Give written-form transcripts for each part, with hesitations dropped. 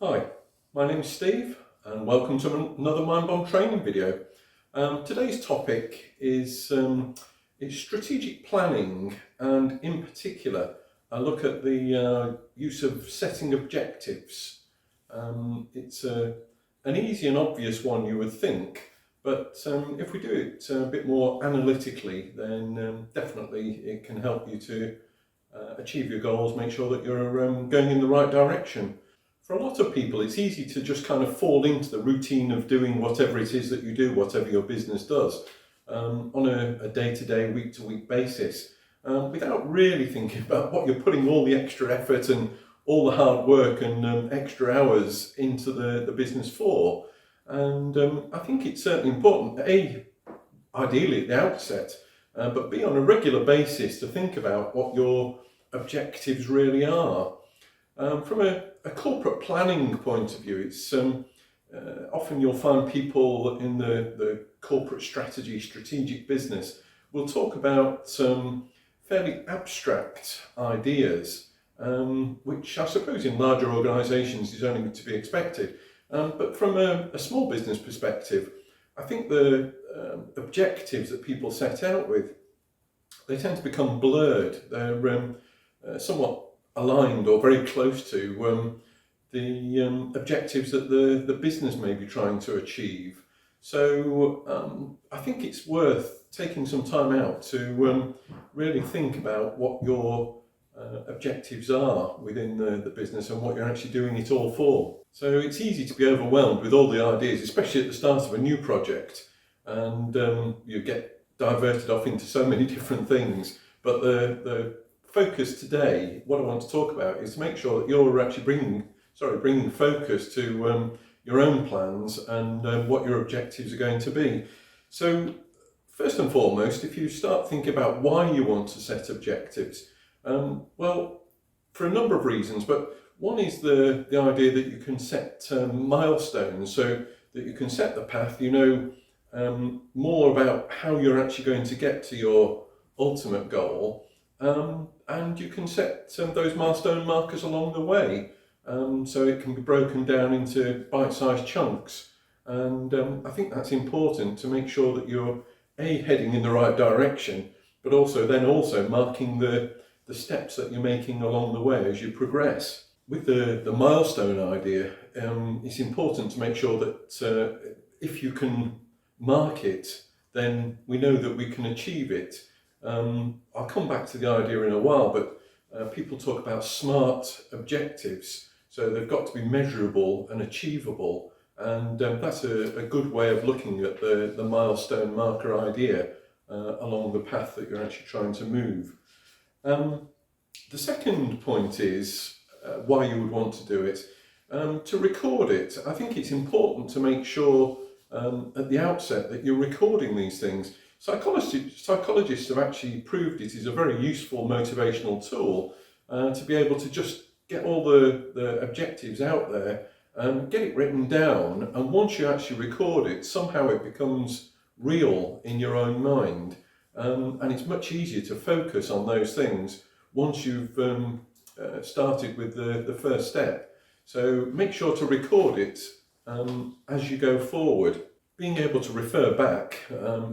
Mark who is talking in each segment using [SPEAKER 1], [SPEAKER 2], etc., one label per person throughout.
[SPEAKER 1] Hi, my name's Steve and welcome to another Mind Bomb training video. Today's topic is strategic planning, and in particular I look at the use of setting objectives. It's an easy and obvious one, you would think, but if we do it a bit more analytically, then definitely it can help you to achieve your goals, make sure that you're going in the right direction. For a lot of people, it's easy to just kind of fall into the routine of doing whatever it is that you do, whatever your business does, on a day-to-day, week-to-week basis, without really thinking about what you're putting all the extra effort and all the hard work and extra hours into the business for. And I think it's certainly important, ideally at the outset, but B, on a regular basis, to think about what your objectives really are. From a corporate planning point of view, it's often you'll find people in the corporate strategic business will talk about some fairly abstract ideas, which I suppose in larger organisations is only to be expected. But from a small business perspective, I think the objectives that people set out with, they tend to become blurred. They're somewhat aligned or very close to the objectives that the business may be trying to achieve. So I think it's worth taking some time out to really think about what your objectives are within the business and what you're actually doing it all for. So it's easy to be overwhelmed with all the ideas, especially at the start of a new project, and you get diverted off into so many different things. But the focus today, what I want to talk about, is to make sure that you're actually bringing focus to your own plans and what your objectives are going to be. So first and foremost, if you start thinking about why you want to set objectives, well, for a number of reasons, but one is the idea that you can set milestones, so that you can set the path, you know more about how you're actually going to get to your ultimate goal. And you can set those milestone markers along the way, so it can be broken down into bite-sized chunks. And I think that's important to make sure that you're heading in the right direction, but also marking the steps that you're making along the way as you progress. With the milestone idea, it's important to make sure that if you can mark it, then we know that we can achieve it. I'll come back to the idea in a while, but people talk about SMART objectives, so they've got to be measurable and achievable, and that's a good way of looking at the milestone marker idea along the path that you're actually trying to move. The second point is why you would want to do it. To record it, I think it's important to make sure at the outset that you're recording these things. Psychologists have actually proved it is a very useful motivational tool to be able to just get all the objectives out there and get it written down, and once you actually record it, somehow it becomes real in your own mind, and it's much easier to focus on those things once you've started with the first step. So make sure to record it as you go forward. Being able to refer back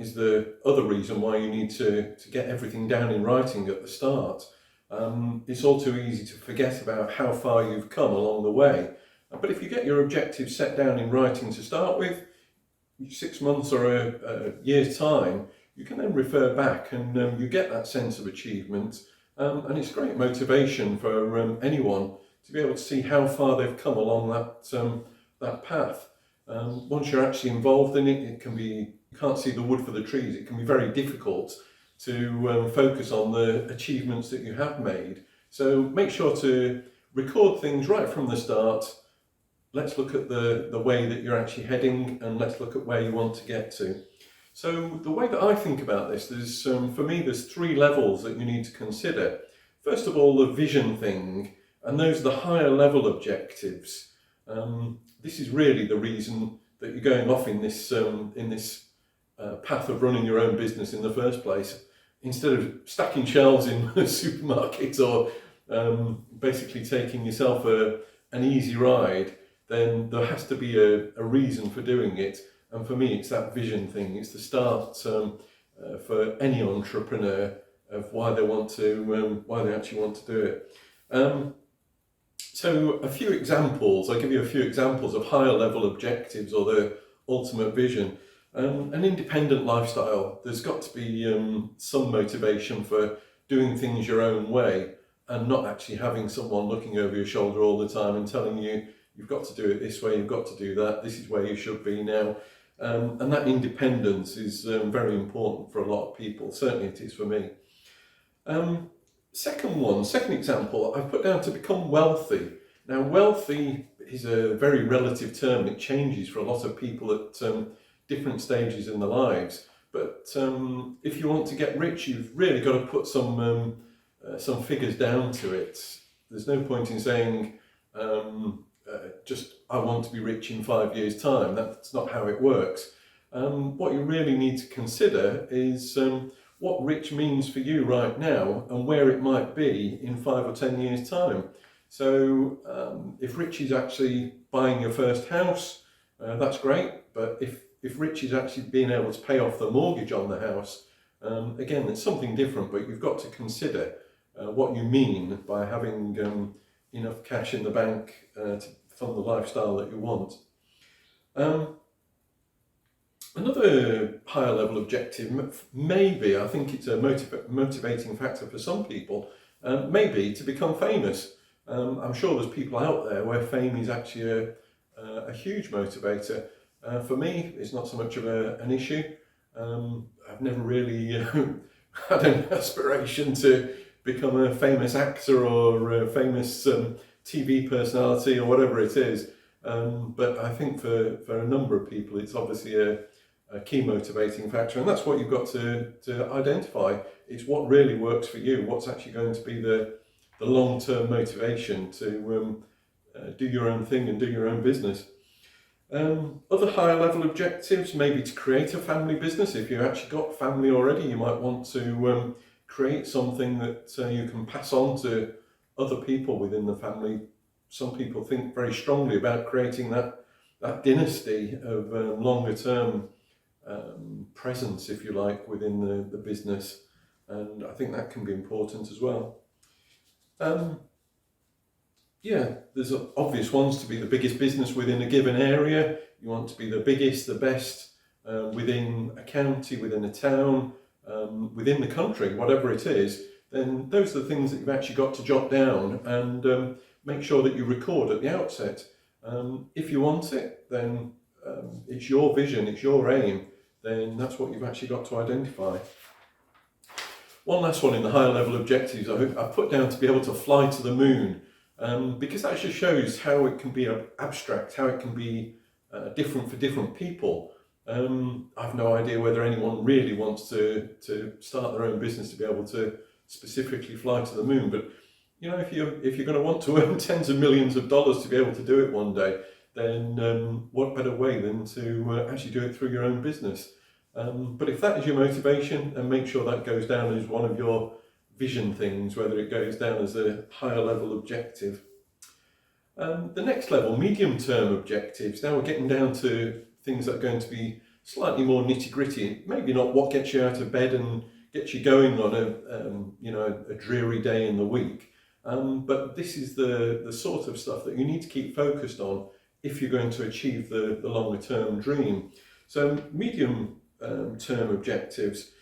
[SPEAKER 1] is the other reason why you need to get everything down in writing at the start. It's all too easy to forget about how far you've come along the way. But if you get your objectives set down in writing to start with, 6 months or a year's time, you can then refer back and you get that sense of achievement. And it's great motivation for anyone to be able to see how far they've come along that path. Once you're actually involved in it, you can't see the wood for the trees. It can be very difficult to focus on the achievements that you have made. So make sure to record things right from the start. Let's look at the way that you're actually heading, and let's look at where you want to get to. So the way that I think about this, for me, there's 3 levels that you need to consider. First of all, the vision thing, and those are the higher level objectives. This is really the reason that you're going off in this path of running your own business in the first place. Instead of stacking shelves in supermarkets or basically taking yourself an easy ride, then there has to be a reason for doing it. And for me, it's that vision thing. It's the start for any entrepreneur of why they want to, why they actually want to do it. So a few examples, I'll give you a few examples of higher level objectives or the ultimate vision. An independent lifestyle. There's got to be some motivation for doing things your own way and not actually having someone looking over your shoulder all the time and telling you, you've got to do it this way, you've got to do that, this is where you should be now. And that independence is very important for a lot of people. Certainly it is for me. Second example, I've put down to become wealthy. Now, wealthy is a very relative term. It changes for a lot of people at different stages in their lives. But if you want to get rich, you've really got to put some figures down to it. There's no point in saying, just I want to be rich in 5 years' time. That's not how it works. What you really need to consider is what rich means for you right now and where it might be in 5 or 10 years' time. So if rich is actually buying your first house, that's great. But if rich is actually being able to pay off the mortgage on the house, again, it's something different, but you've got to consider what you mean by having enough cash in the bank to fund the lifestyle that you want. Another higher level objective, maybe, I think it's a motivating factor for some people, maybe to become famous. I'm sure there's people out there where fame is actually a huge motivator. For me, it's not so much of an issue. I've never really had an aspiration to become a famous actor or a famous TV personality or whatever it is. But I think for a number of people, it's obviously a key motivating factor, and that's what you've got to identify. It's what really works for you, what's actually going to be the long-term motivation to do your own thing and do your own business. Other higher level objectives, maybe to create a family business. If you've actually got family already, you might want to create something that you can pass on to other people within the family. Some people think very strongly about creating that dynasty of longer term presence, if you like, within the business, and I think that can be important as well. Yeah, there's obvious ones to be the biggest business within a given area. You want to be the biggest, the best within a county, within a town, within the country, whatever it is. Then those are the things that you've actually got to jot down and make sure that you record at the outset. If you want it, then it's your vision, it's your aim, then that's what you've actually got to identify. One last one in the higher level objectives, I've put down to be able to fly to the moon, because that just shows how it can be abstract, how it can be different for different people. I've no idea whether anyone really wants to start their own business to be able to specifically fly to the moon, but you know, if you're going to want to earn tens of millions of dollars to be able to do it one day, then what better way than to actually do it through your own business? But if that is your motivation, and make sure that goes down as one of your vision things, whether it goes down as a higher level objective. The next level, medium term objectives. Now we're getting down to things that are going to be slightly more nitty gritty. Maybe not what gets you out of bed and gets you going on a dreary day in the week. But this is the sort of stuff that you need to keep focused on if you're going to achieve the longer term dream. So medium term objectives.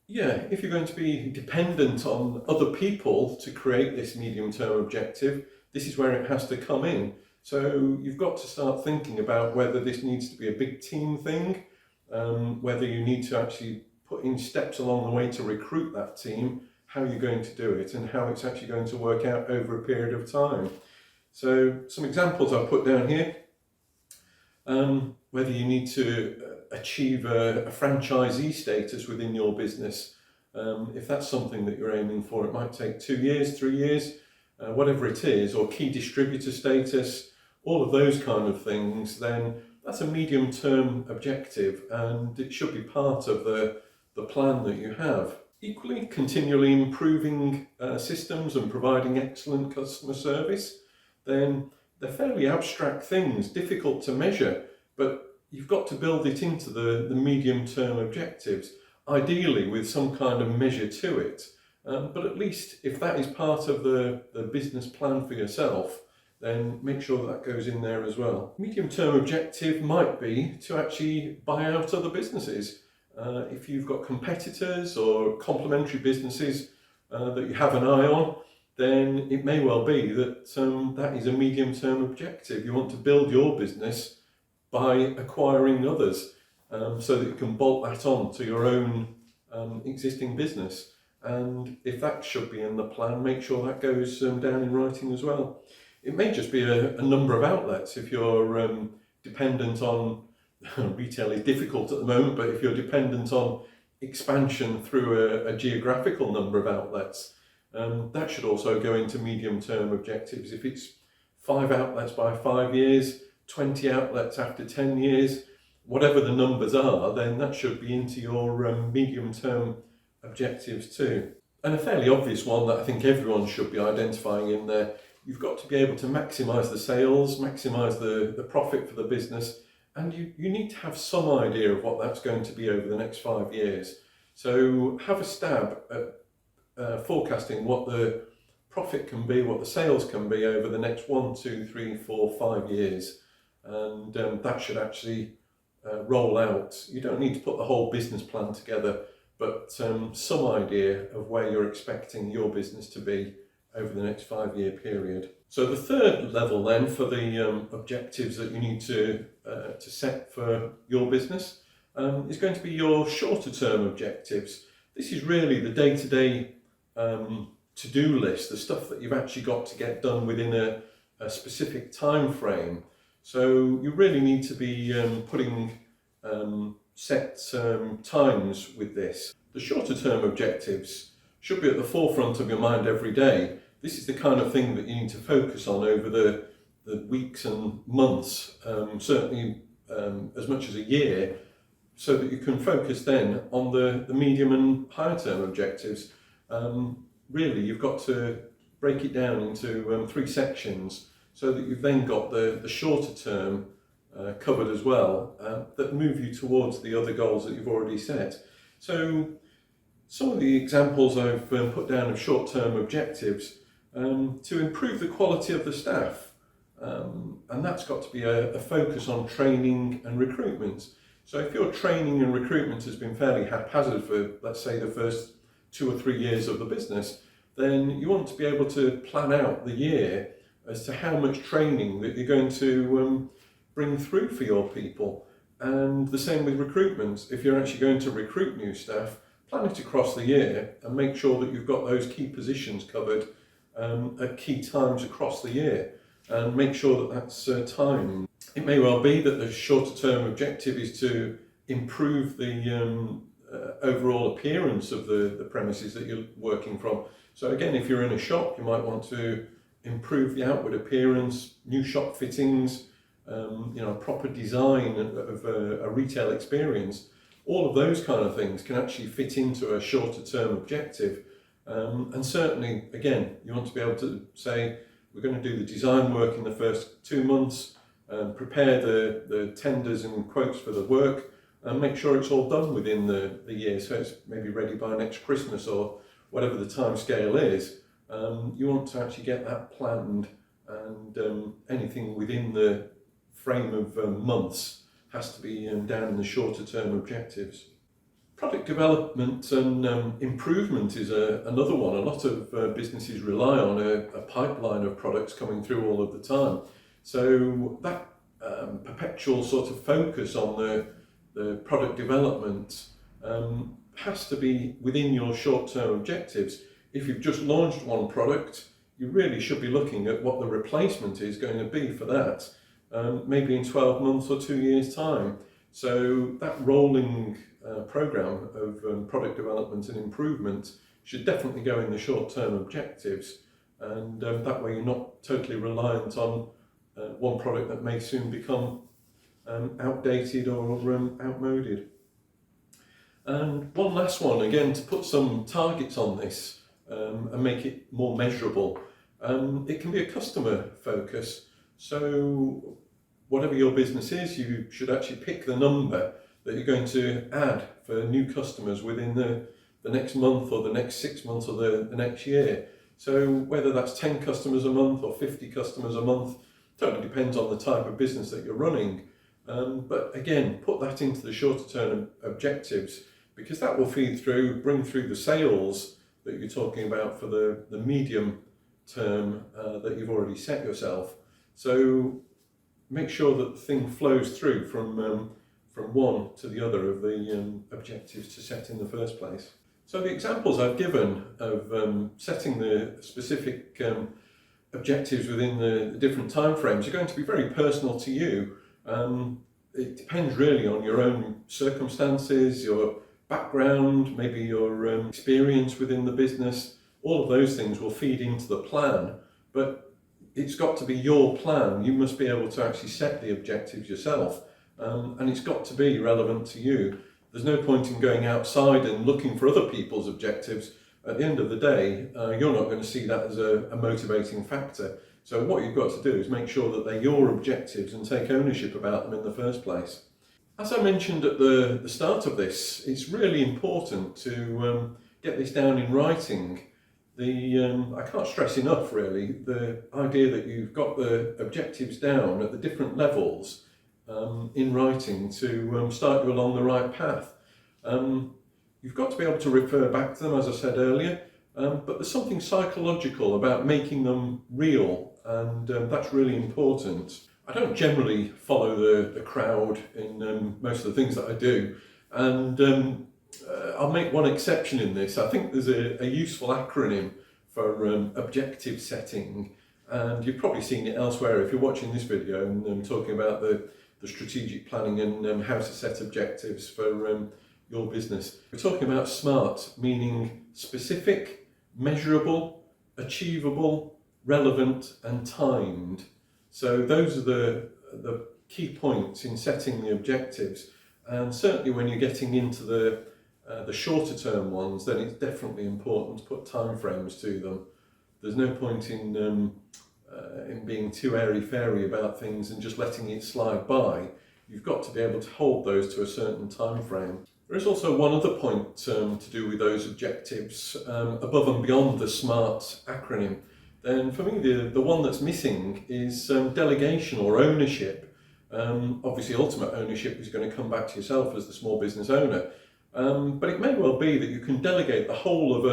[SPEAKER 1] If you're going to be dependent on other people to create this medium term objective, this is where it has to come in. So you've got to start thinking about whether this needs to be a big team thing, whether you need to actually put in steps along the way to recruit that team, how you're going to do it, and how it's actually going to work out over a period of time. So some examples I've put down here. Whether you need to achieve a franchisee status within your business. If that's something that you're aiming for, it might take 2 years, 3 years, whatever it is, or key distributor status, all of those kind of things, then that's a medium-term objective, and it should be part of the plan that you have. Equally, continually improving systems and providing excellent customer service. then they're fairly abstract things, difficult to measure, but you've got to build it into the medium-term objectives, ideally with some kind of measure to it. But at least if that is part of the business plan for yourself, then make sure that goes in there as well. Medium-term objective might be to actually buy out other businesses. If you've got competitors or complementary businesses that you have an eye on, then it may well be that that is a medium-term objective. You want to build your business by acquiring others so that you can bolt that on to your own existing business. And if that should be in the plan, make sure that goes down in writing as well. It may just be a number of outlets. If you're dependent on, retail is difficult at the moment, but if you're dependent on expansion through a geographical number of outlets, that should also go into medium-term objectives. If it's 5 outlets by 5 years, 20 outlets after 10 years, whatever the numbers are, then that should be into your medium-term objectives too. And a fairly obvious one that I think everyone should be identifying in there, you've got to be able to maximise the sales, maximise the profit for the business, and you need to have some idea of what that's going to be over the next 5 years. So have a stab at forecasting what the profit can be, what the sales can be over the next 1, 2, 3, 4, 5 years. And that should actually roll out. You don't need to put the whole business plan together, but some idea of where you're expecting your business to be over the next 5-year period. So the third level then for the objectives that you need to set for your business is going to be your shorter term objectives. This is really the day-to-day to-do list, the stuff that you've actually got to get done within a specific time frame. So you really need to be putting set times with this. The shorter term objectives should be at the forefront of your mind every day. This is the kind of thing that you need to focus on over the weeks and months, certainly as much as a year, so that you can focus then on the medium and higher term objectives. Really, you've got to break it down into 3 sections so that you've then got the shorter term covered as well, that move you towards the other goals that you've already set. So some of the examples I've put down of short-term objectives, to improve the quality of the staff, and that's got to be a focus on training and recruitment. So if your training and recruitment has been fairly haphazard for, let's say, the first 2 or 3 years of the business, then you want to be able to plan out the year as to how much training that you're going to bring through for your people. And the same with recruitment. If you're actually going to recruit new staff, plan it across the year and make sure that you've got those key positions covered at key times across the year, and make sure that that's timed. It may well be that the shorter term objective is to improve the overall appearance of the premises that you're working from. So again, if you're in a shop, you might want to improve the outward appearance, new shop fittings, proper design of a retail experience. All of those kind of things can actually fit into a shorter term objective. And certainly, again, you want to be able to say, we're going to do the design work in the first 2 months, prepare the tenders and quotes for the work, and make sure it's all done within the year, so it's maybe ready by next Christmas or whatever the time scale is. You want to actually get that planned, and anything within the frame of months has to be down in the shorter term objectives. Product development and improvement is another one. A lot of businesses rely on a pipeline of products coming through all of the time. So that perpetual sort of focus on the product development has to be within your short-term objectives. If you've just launched one product, you really should be looking at what the replacement is going to be for that, maybe in 12 months or 2 years' time. So that rolling program of product development and improvement should definitely go in the short-term objectives, and that way you're not totally reliant on one product that may soon become outdated or outmoded. And one last one, again, to put some targets on this and make it more measurable. It can be a customer focus. So whatever your business is, you should actually pick the number that you're going to add for new customers within the next month or the next 6 months or the next year. So whether that's 10 customers a month or 50 customers a month, totally depends on the type of business that you're running. But again, put that into the shorter term objectives, because that will feed through, bring through the sales that you're talking about for the medium term that you've already set yourself. So make sure that the thing flows through from one to the other of the objectives to set in the first place. So the examples I've given of setting the specific objectives within the different timeframes are going to be very personal to you. It depends really on your own circumstances, your background, maybe your experience within the business. All of those things will feed into the plan, but it's got to be your plan. You must be able to actually set the objectives yourself, and it's got to be relevant to you. There's no point in going outside and looking for other people's objectives. At the end of the day, you're not going to see that as a motivating factor. So what you've got to do is make sure that they're your objectives and take ownership about them in the first place. As I mentioned at the start of this, it's really important to get this down in writing. I can't stress enough really the idea that you've got the objectives down at the different levels in writing to start you along the right path. You've got to be able to refer back to them, as I said earlier, but there's something psychological about making them real, and that's really important. I don't generally follow the crowd in most of the things that I do, and I'll make one exception in this. I think there's a useful acronym for objective setting, and you've probably seen it elsewhere if you're watching this video and I'm talking about the strategic planning and how to set objectives for your business. We're talking about SMART, meaning specific, measurable, achievable, relevant and timed. So those are the key points in setting the objectives, and certainly when you're getting into the shorter term ones, then it's definitely important to put timeframes to them. There's no point in being too airy-fairy about things and just letting it slide by. You've got to be able to hold those to a certain time frame. There is also one other point to do with those objectives, above and beyond the SMART acronym. Then for me, the one that's missing is delegation or ownership. Obviously, ultimate ownership is going to come back to yourself as the small business owner, but it may well be that you can delegate the whole of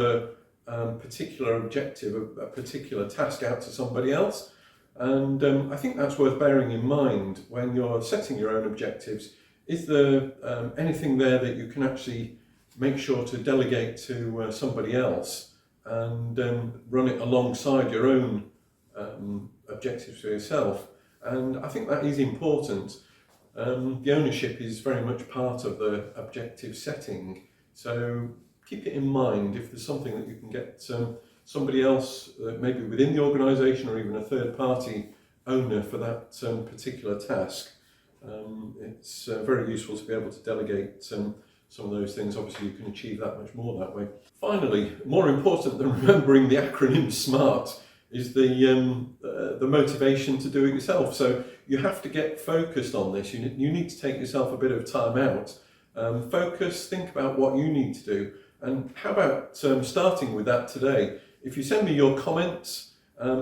[SPEAKER 1] a particular objective, a particular task out to somebody else. And I think that's worth bearing in mind when you're setting your own objectives. Is there anything there that you can actually make sure to delegate to somebody else and run it alongside your own objectives for yourself? And I think that is important. The ownership is very much part of the objective setting. So keep it in mind if there's something that you can get somebody else, maybe within the organisation or even a third party owner for that particular task. It's very useful to be able to delegate some of those things. Obviously you can achieve that much more that way. Finally, more important than remembering the acronym SMART is the motivation to do it yourself. So you have to get focused on this. You need to take yourself a bit of time out. Focus, think about what you need to do. And how about starting with that today? If you send me your comments,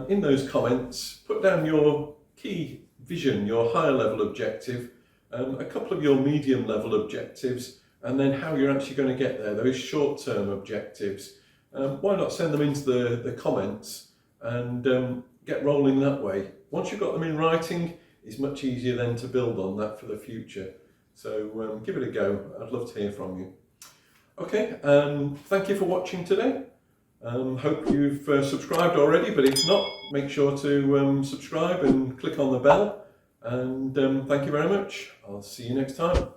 [SPEAKER 1] in those comments, put down your key vision, your higher level objective, a couple of your medium level objectives, and then how you're actually going to get there, those short-term objectives. Why not send them into the comments and get rolling that way? Once you've got them in writing, it's much easier then to build on that for the future. So give it a go. I'd love to hear from you. Okay, thank you for watching today. Hope you've subscribed already, but if not, make sure to subscribe and click on the bell. And thank you very much. I'll see you next time.